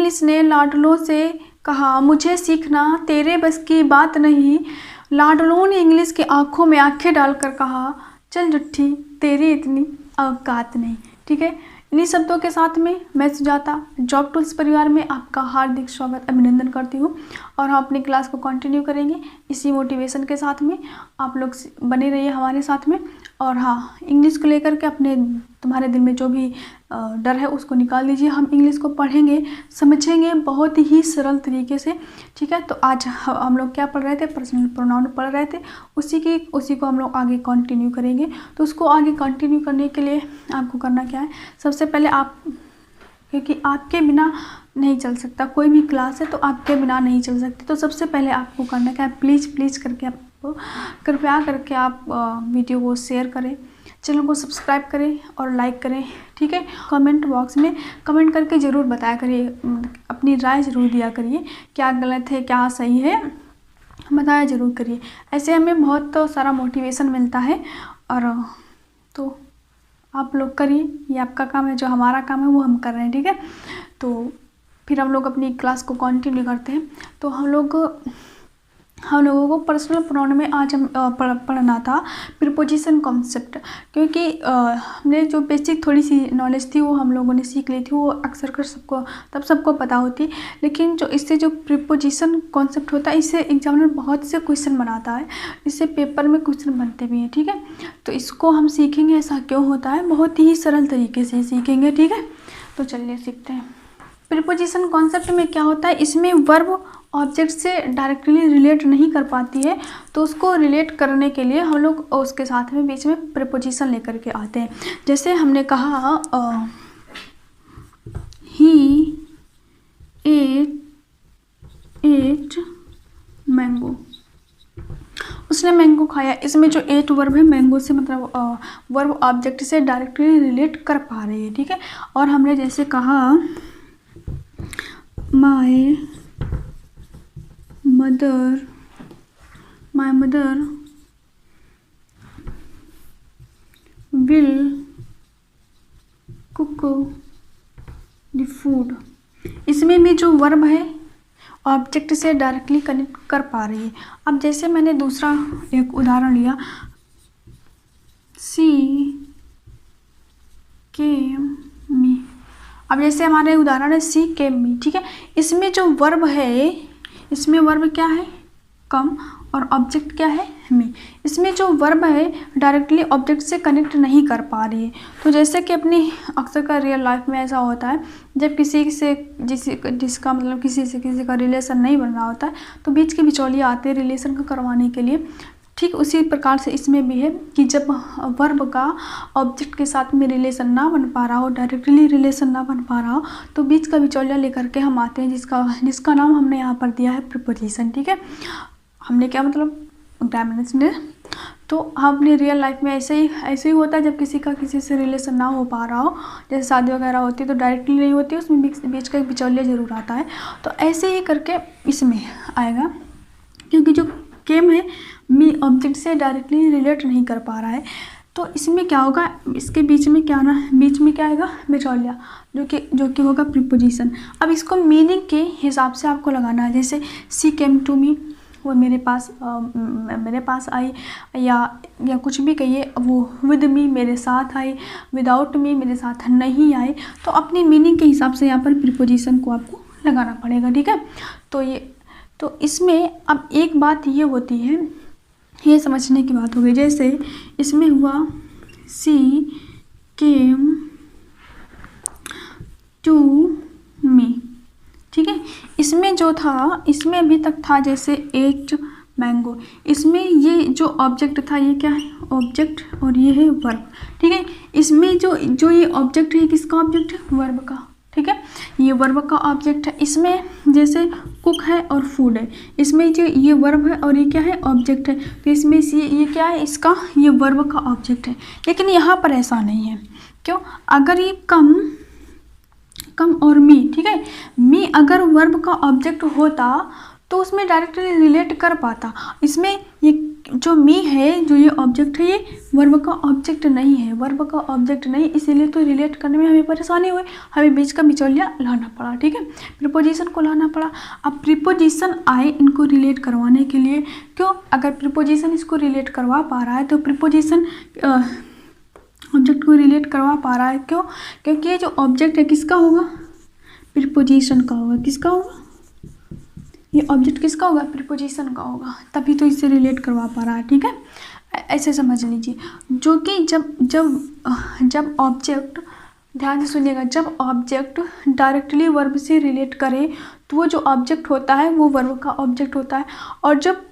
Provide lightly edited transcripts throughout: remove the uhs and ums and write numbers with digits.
Miss ने लाडलो से कहा, मुझे सीखना तेरे बस की बात नहीं। लाडलो ने इंग्लिश की आंखों में आंखें डालकर कहा, चल जुट्ठी, तेरी इतनी औकात नहीं। ठीक है, इन्हीं शब्दों के साथ में मैं सुजाता जॉब टूल्स परिवार में आपका हार्दिक स्वागत अभिनंदन करती हूँ। और हम अपनी क्लास को कंटिन्यू करेंगे इसी मोटिवेशन के साथ में। आप लोग बने रहिए हमारे साथ में। और हाँ, इंग्लिश को लेकर के तुम्हारे दिल में जो भी डर है उसको निकाल दीजिए। हम इंग्लिश को पढ़ेंगे, समझेंगे बहुत ही सरल तरीके से। ठीक है, तो आज हम लोग क्या पढ़ रहे थे, पर्सनल प्रोनाउन पढ़ रहे थे। उसी को हम लोग आगे कंटिन्यू करेंगे। तो उसको आगे कंटिन्यू करने के लिए आपको करना क्या है, सबसे पहले क्योंकि आपके बिना नहीं चल सकता, कोई भी क्लास है तो आपके बिना नहीं चल सकती। तो सबसे पहले आपको करना क्या है, प्लीज़ करके आपको कृपया करके आप वीडियो को शेयर करें, चैनल को सब्सक्राइब करें और लाइक करें। ठीक है, कमेंट बॉक्स में कमेंट करके ज़रूर बताया करिए, अपनी राय ज़रूर दिया करिए, क्या गलत है क्या सही है बताया ज़रूर करिए। ऐसे हमें बहुत सारा मोटिवेशन मिलता है। और तो आप लोग करिए, ये आपका काम है, जो हमारा काम है वो हम कर रहे हैं। ठीक है, तो फिर हम लोग अपनी क्लास को कंटिन्यू करते हैं। तो हम लोगों को पर्सनल प्रोनाउन में आज हम पढ़ना था प्रीपोजिशन कॉन्सेप्ट। क्योंकि हमने जो बेसिक थोड़ी सी नॉलेज थी वो हम लोगों ने सीख ली थी, वो अक्सर कर सबको पता होती। लेकिन जो इससे जो प्रीपोजिशन कॉन्सेप्ट होता है, इससे एग्जामिनर बहुत से क्वेश्चन बनाता है, इससे पेपर में क्वेश्चन बनते भी हैं। ठीक है, तो इसको हम सीखेंगे ऐसा क्यों होता है, बहुत ही सरल तरीके से सीखेंगे। ठीक है, तो चलिए सीखते हैं। प्रीपोजिशन कॉन्सेप्ट में क्या होता है, इसमें वर्ब ऑब्जेक्ट से डायरेक्टली रिलेट नहीं कर पाती है, तो उसको रिलेट करने के लिए हम लोग उसके साथ में बीच में प्रीपोजिशन लेकर के आते हैं। जैसे हमने कहा ही एट मैंगो, उसने मैंगो खाया। इसमें जो एट वर्ब है, मैंगो से मतलब वर्ब ऑब्जेक्ट से डायरेक्टली रिलेट कर पा रही है। ठीक है, और हमने जैसे कहा my mother will cook the food, इसमें भी जो वर्ब है ऑब्जेक्ट से डायरेक्टली कनेक्ट कर पा रही है। अब जैसे मैंने दूसरा एक उदाहरण लिया, सी केम मी। अब जैसे हमारे उदाहरण है सी केम मी। ठीक है, इसमें जो वर्ब है, इसमें वर्ब क्या है, कम, और ऑब्जेक्ट क्या है, मी। इसमें जो वर्ब है डायरेक्टली ऑब्जेक्ट से कनेक्ट नहीं कर पा रही है। तो जैसे कि अपनी अक्सर का रियल लाइफ में ऐसा होता है, जब किसी का रिलेशन नहीं बन रहा होता है, तो बीच के बिचौलिए आते हैं रिलेशन को करवाने के लिए। ठीक उसी प्रकार से इसमें भी है कि जब वर्ब का ऑब्जेक्ट के साथ में रिलेशन ना बन पा रहा हो, डायरेक्टली रिलेशन ना बन पा रहा हो, तो बीच का बिचौलिया लेकर के हम आते हैं, जिसका नाम हमने यहाँ पर दिया है प्रीपोजिशन। ठीक है, हमने क्या मतलब ग्रामर ने, तो अपने रियल लाइफ में ऐसे ही होता है। जब किसी से रिलेशन ना हो पा रहा हो, जैसे शादी वगैरह होती है तो डायरेक्टली नहीं होती, उसमें बीच का बिचौलिया ज़रूर आता है। तो ऐसे ही करके इसमें आएगा, क्योंकि जो केम है मी ऑब्जेक्ट से डायरेक्टली रिलेट नहीं कर पा रहा है। तो इसमें क्या होगा, इसके बीच में क्या आना, बीच में क्या आएगा, बिचौलिया, जो कि होगा प्रीपोजिशन। अब इसको मीनिंग के हिसाब से आपको लगाना है। जैसे सी केम टू मी, वो मेरे पास आई, या कुछ भी कहिए, वो विद मी मेरे साथ आई, विदाउट मी मेरे साथ नहीं आई। तो अपनी मीनिंग के हिसाब से यहाँ पर प्रीपोजिशन को आपको लगाना पड़ेगा। ठीक है, तो इसमें अब एक बात ये होती है, ये समझने की बात हो गई। जैसे इसमें हुआ सी केम टू मी। ठीक है, इसमें जो था, इसमें अभी तक था जैसे एट मैंगो, इसमें ये जो ऑब्जेक्ट था ये क्या है, ऑब्जेक्ट, और ये है वर्ब। ठीक है, इसमें जो ये ऑब्जेक्ट है, किसका ऑब्जेक्ट है, वर्ब का। ठीक है, ये वर्ब का ऑब्जेक्ट है। इसमें जैसे कुक है और फूड है, इसमें जो ये वर्ब है और ये क्या है, ऑब्जेक्ट है। तो इसमें से ये क्या है, इसका ये वर्ब का ऑब्जेक्ट है। लेकिन यहाँ पर ऐसा नहीं है। क्यों, अगर ये कम और मी, ठीक है, मी अगर वर्ब का ऑब्जेक्ट होता तो उसमें डायरेक्टली रिलेट कर पाता। इसमें ये जो मी है, जो ये ऑब्जेक्ट है, ये वर्ब का ऑब्जेक्ट नहीं है, वर्ब का ऑब्जेक्ट नहीं, इसीलिए तो रिलेट करने में हमें परेशानी हुई, हमें बीच का बिचौलिया लाना पड़ा। ठीक है, प्रीपोजिशन को लाना पड़ा। अब प्रीपोजिशन आए इनको रिलेट करवाने के लिए, क्यों? अगर प्रीपोजिशन इसको रिलेट करवा पा रहा है तो प्रीपोजिशन ऑब्जेक्ट को रिलेट करवा पा रहा है, क्यों? क्योंकि ये जो ऑब्जेक्ट है किसका होगा? प्रीपोजिशन का होगा। किसका होगा? ये ऑब्जेक्ट किसका होगा? प्रीपोजिशन का होगा, तभी तो इससे रिलेट करवा पा रहा है। ठीक है, ऐसे समझ लीजिए। जो कि जब ऑब्जेक्ट, ध्यान से सुनिएगा, जब ऑब्जेक्ट डायरेक्टली वर्ब से रिलेट करे तो वो जो ऑब्जेक्ट होता है वो वर्ब का ऑब्जेक्ट होता है, और जब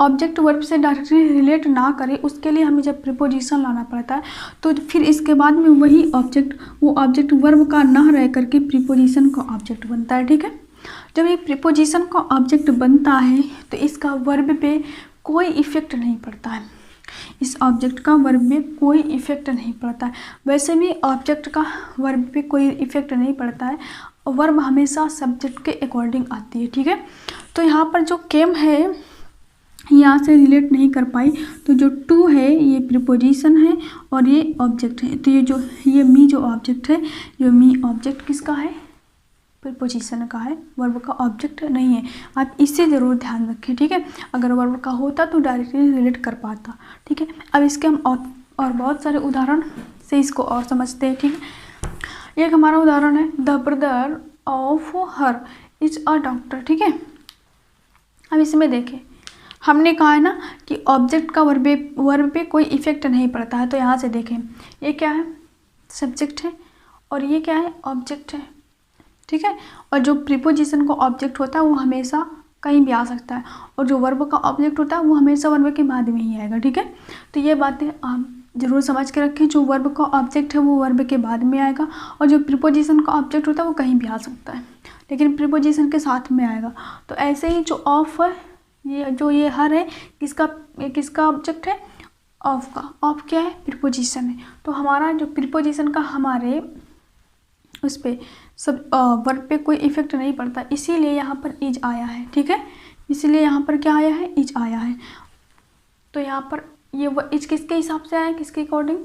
ऑब्जेक्ट वर्ब से डायरेक्टली रिलेट ना करे उसके लिए हमें जब प्रीपोजिशन लाना पड़ता है तो फिर इसके बाद में वही ऑब्जेक्ट, वो ऑब्जेक्ट वर्ब का ना रह करके प्रीपोजिशन का ऑब्जेक्ट बनता है। ठीक है, जब ये प्रीपोजिशन का ऑब्जेक्ट बनता है तो इसका वर्ब पे कोई इफ़ेक्ट नहीं पड़ता है, इस ऑब्जेक्ट का वर्ब में कोई इफ़ेक्ट नहीं पड़ता है। वैसे भी ऑब्जेक्ट का वर्ब पे कोई इफ़ेक्ट नहीं पड़ता है, वर्ब हमेशा सब्जेक्ट के अकॉर्डिंग आती है। ठीक है, तो यहाँ पर जो केम है यहाँ से रिलेट नहीं कर पाई, तो जो टू है ये प्रीपोजिशन है और ये ऑब्जेक्ट है, तो ये मी जो ऑब्जेक्ट है, जो मी ऑब्जेक्ट किसका है? प्रीपोजिशन का है, वर्ब का ऑब्जेक्ट नहीं है। आप इससे ज़रूर ध्यान रखें। ठीक है, अगर वर्ब का होता तो डायरेक्टली रिलेट कर पाता। ठीक है, अब इसके हम और बहुत सारे उदाहरण से इसको और समझते हैं। ठीक है, एक हमारा उदाहरण है, the brother of her is a doctor. ठीक है, अब इसमें देखें, हमने कहा है ना कि ऑब्जेक्ट का वर्ब पे कोई इफ़ेक्ट नहीं पड़ता है, तो यहाँ से देखें, ये क्या है? सब्जेक्ट है, और ये क्या है? ऑब्जेक्ट है। ठीक है, और जो प्रीपोजिशन का ऑब्जेक्ट होता है वो हमेशा कहीं भी आ सकता है, और जो वर्ब का ऑब्जेक्ट होता है वो हमेशा वर्ब के बाद में ही आएगा। ठीक है, तो ये बातें आप जरूर समझ के रखें, जो वर्ब का ऑब्जेक्ट है वो वर्ब के बाद में आएगा, और जो प्रीपोजिशन का ऑब्जेक्ट होता है वो कहीं भी आ सकता है, लेकिन प्रीपोजिशन के साथ में आएगा। तो ऐसे ही जो ऑफ है, ये हर है, किसका ऑब्जेक्ट है? ऑफ का। ऑफ क्या है? प्रीपोजिशन है। तो हमारा जो प्रीपोजिशन का हमारे उस पर सब वर्ब पे कोई इफ़ेक्ट नहीं पड़ता, इसीलिए यहाँ पर इज आया है। ठीक है, इसीलिए यहाँ पर क्या आया है? इज आया है। तो यहाँ पर ये इज किसके हिसाब से आया है? किसके अकॉर्डिंग?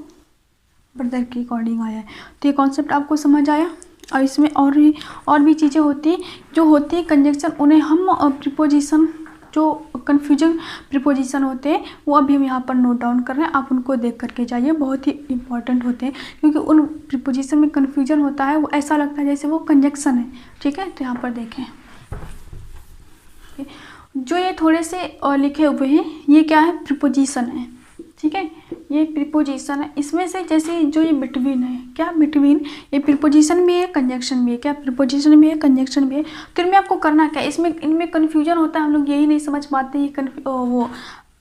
ब्रदर के अकॉर्डिंग आया है। तो ये कॉन्सेप्ट आपको समझ आया। और इसमें और भी चीज़ें होती हैं, जो होती है कंजक्शन, उन्हें हम प्रीपोजिशन, जो कन्फ्यूजन प्रीपोजिशन होते हैं वो अभी हम यहाँ पर नोट डाउन कर रहे हैं, आप उनको देख करके जाइए, बहुत ही इंपॉर्टेंट होते हैं, क्योंकि उन प्रीपोजिशन में कन्फ्यूजन होता है, वो ऐसा लगता है जैसे वो कंजक्शन है। ठीक है, तो यहाँ पर देखें, जो ये थोड़े से लिखे हुए हैं ये क्या है? प्रीपोजिशन है। ठीक है, ये प्रीपोजिशन है। इसमें से जैसे जो ये बिटवीन है, क्या बिटवीन, ये प्रीपोजिशन भी है, कंजक्शन भी है। क्या? प्रीपोजिशन भी है, कंजक्शन भी है। तो इनमें आपको करना क्या है? इनमें कन्फ्यूजन होता है, हम लोग यही नहीं समझ पाते ये वो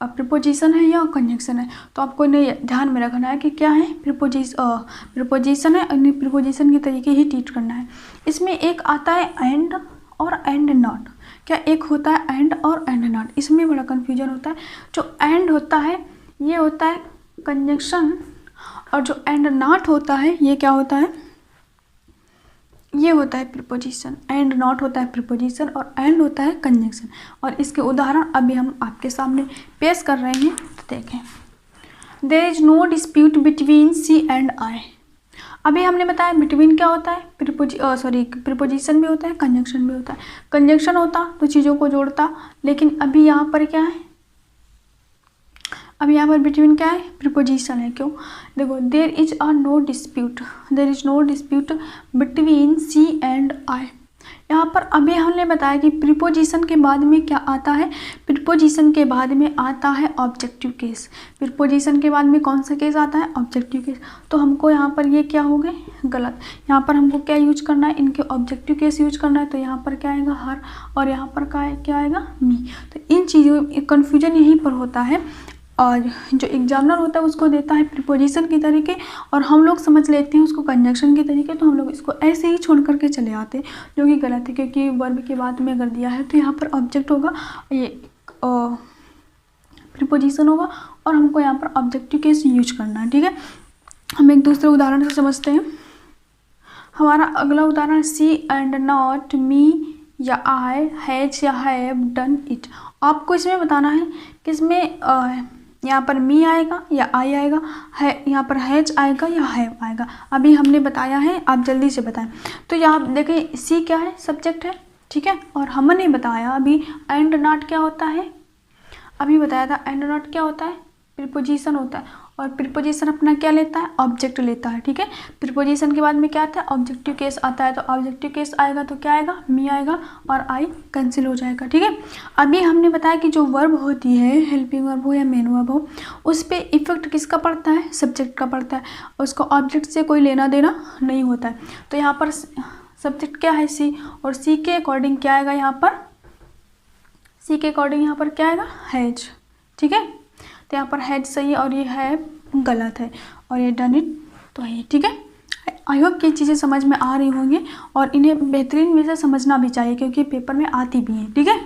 प्रीपोजिशन है या कंजक्शन है। तो आपको इन्हें ध्यान में रखना है कि क्या है? प्रीपोजिशन है, इन्हें प्रीपोजिशन के तरीके ही ट्रीट करना है। इसमें एक आता है एंड और एंड नॉट। क्या? एक होता है एंड और एंड नॉट, इसमें बड़ा कन्फ्यूजन होता है। जो एंड होता है ये होता है कंजक्शन, और जो एंड नॉट होता है ये क्या होता है? ये होता है प्रीपोजिशन। एंड नॉट होता है प्रीपोजिशन और एंड होता है कंजक्शन। और इसके उदाहरण अभी हम आपके सामने पेश कर रहे हैं, तो देखें। There is no dispute between C and I. अभी हमने बताया बिटवीन क्या होता है? प्रीपोजिशन भी होता है, कंजक्शन भी होता है। कंजक्शन होता तो चीज़ों को जोड़ता, लेकिन अभी यहाँ पर क्या है? अब यहाँ पर बिटवीन क्या है? प्रीपोजिशन है। क्यों? देखो, there is no dispute between C and I. यहाँ पर अभी हमने बताया कि प्रीपोजिशन के बाद में क्या आता है? प्रीपोजिशन के बाद में आता है ऑब्जेक्टिव केस। प्रीपोजिशन के बाद में कौन सा केस आता है? Objective case. तो हमको यहाँ पर ये क्या हो गए? गलत। यहाँ पर हमको क्या यूज करना है? इनके ऑब्जेक्टिव केस यूज करना है। तो यहाँ पर क्या आएगा? हर, और यहाँ पर क्या आएगा? मी। तो इन चीज़ों कन्फ्यूजन यहीं पर होता है, और जो एग्जामिनर होता है उसको देता है प्रीपोजिशन के तरीके, और हम लोग समझ लेते हैं उसको कंजक्शन के तरीके। तो हम लोग इसको ऐसे ही छोड़ करके चले आते हैं, जो कि गलत है, क्योंकि वर्ब के बाद में अगर दिया है तो यहाँ पर ऑब्जेक्ट होगा, ये प्रीपोजिशन होगा, और हमको यहाँ पर ऑब्जेक्टिव केस यूज करना है। ठीक है, हम एक दूसरे उदाहरण से समझते हैं। हमारा अगला उदाहरण, सी एंड नॉट मी या आई, हैज या हैव डन इट। आपको इसमें बताना है कि इसमें यहाँ पर मी आएगा या आई आएगा, है यहाँ पर हैज आएगा या हैव आएगा। अभी हमने बताया है, आप जल्दी से बताएं। तो यहाँ देखिए सी क्या है, सब्जेक्ट है, ठीक है। और हमने बताया अभी एंड नॉट क्या होता है, अभी बताया था एंड नॉट क्या होता है, प्रीपोजिशन होता है। और प्रीपोजिशन अपना क्या लेता है, ऑब्जेक्ट लेता है, ठीक है। प्रीपोजिशन के बाद में क्या आता है, ऑब्जेक्टिव केस आता है। तो ऑब्जेक्टिव केस आएगा तो क्या आएगा, मी आएगा और आई कैंसिल हो जाएगा, ठीक है। अभी हमने बताया कि जो वर्ब होती है, हेल्पिंग वर्ब हो या मेन वर्ब हो, उस पर इफेक्ट किसका पड़ता है, सब्जेक्ट का पड़ता है। उसको ऑब्जेक्ट से कोई लेना देना नहीं होता है। तो यहाँ पर सब्जेक्ट क्या है, सी, और सी के अकॉर्डिंग क्या आएगा यहाँ पर, सी के अकॉर्डिंग यहाँ पर क्या आएगा, हैज, ठीक है। तो यहाँ पर हैज सही है और ये है गलत है, और ये डन इट तो है, ठीक है। आई होप कि चीज़ें समझ में आ रही होंगी और इन्हें बेहतरीन वे से समझना भी चाहिए क्योंकि पेपर में आती भी हैं, ठीक है।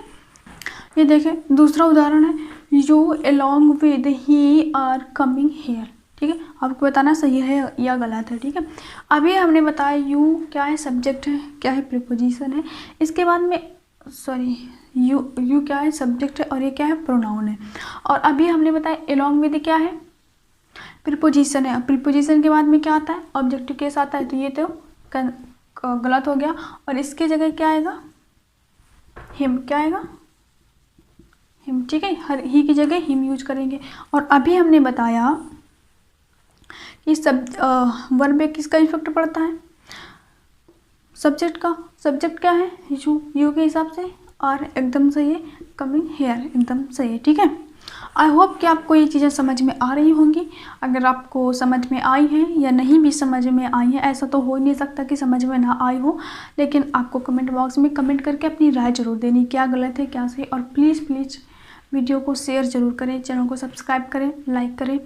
ये देखें दूसरा उदाहरण है, you along with he are coming here, ठीक है। आपको बताना सही है या गलत है, ठीक है। अभी हमने बताया यू क्या है, सब्जेक्ट है, क्या है, प्रीपोजिशन है। इसके बाद में यू क्या है, सब्जेक्ट है, और ये क्या है, प्रोनाउन है। और अभी हमने बताया अलोंग विद क्या है, प्रीपोजिशन है। प्रीपोजिशन के बाद में क्या आता है, ऑब्जेक्टिव केस आता है। तो ये तो गलत हो गया, और इसकी जगह क्या आएगा, हिम, क्या आएगा, हिम, ठीक है। हर ही की जगह हिम यूज करेंगे। और अभी हमने बताया कि वर्ब में किसका इफेक्ट पड़ता है, सब्जेक्ट का। सब्जेक्ट क्या है, यू के हिसाब से, और एकदम सही है, कमिंग हेयर एकदम सही है, ठीक है। आई होप कि आपको ये चीज़ें समझ में आ रही होंगी। अगर आपको समझ में आई हैं या नहीं भी समझ में आई हैं, ऐसा तो हो नहीं सकता कि समझ में ना आई हो, लेकिन आपको कमेंट बॉक्स में कमेंट करके अपनी राय जरूर देनी, क्या गलत है क्या सही। और प्लीज़ वीडियो को शेयर ज़रूर करें, चैनल को सब्सक्राइब करें, लाइक करें,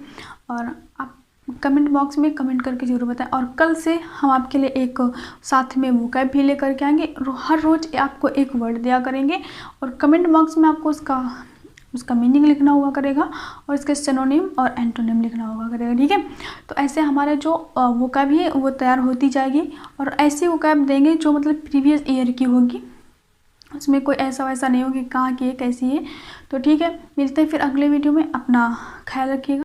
और आप कमेंट बॉक्स में कमेंट करके ज़रूर बताएं। और कल से हम आपके लिए एक साथ में वोकैब भी लेकर के आएंगे। हर रोज़ आपको एक वर्ड दिया करेंगे और कमेंट बॉक्स में आपको उसका मीनिंग लिखना हुआ करेगा और इसके सिनोनिम और एंटोनिम लिखना हुआ करेगा, ठीक है। तो ऐसे हमारे जो वोकैब है वो तैयार होती जाएगी, और ऐसी वोकैब देंगे जो मतलब प्रीवियस ईयर की होगी, उसमें कोई ऐसा वैसा नहीं होगी कहाँ की है कैसी है। तो ठीक है, मिलते हैं फिर अगले वीडियो में, अपना ख्याल रखिएगा।